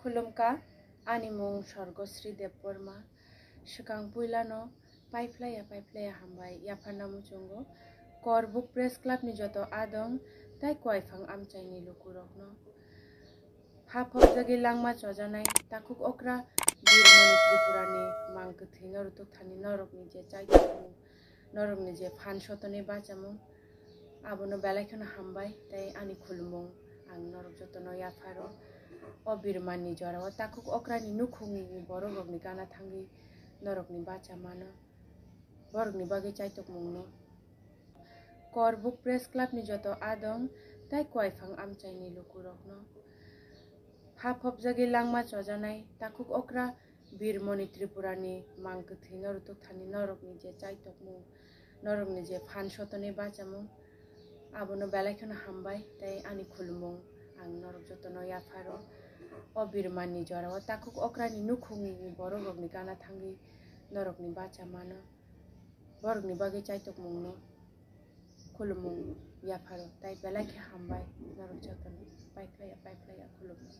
खुलुमका आनी मुं स्वर्गश्री देबबर्मा सिगां पुइलानो पाइफ्लाया हामबाय याफाना मुचुंगो कर बुक प्रेस क्लब नि जतो आदं ताई कयफां आमचाइनि लुकुरकनो फाफब जगि लांमा चजानाय ताकुक अक्रा बिरमणि त्रिपुरानि मांगथि नरुतुक थानि नरकनि जे चाइतमु नरकनि जे फानसतनि बाचामु आबोनो बेलायखनो हामबाय ताई आनी खुलुमुं आं नरक जतनो याफारो o birmani jora takuk okrani nukhungi borokni gana thangi norokni bacha mano borokni bagi chaitok mungno kor book press club ni joto adong tai koifang amchaini lukurokno phapop jagi langma chojanai takuk okra birmani tripurani mangkthi norutuk thani norokni je chaitok mung norokni je phansotoni bachamu abono belaikhono hambai tai ani khulumung ang norok jotono yafaro o birmani jora takuk okrani nukhungi borokni gana thangi norokni bacha mano borokni bagi chaitok mungno khulumung yafaro tai belaikhe hambai norok jotono paiflaya khulumung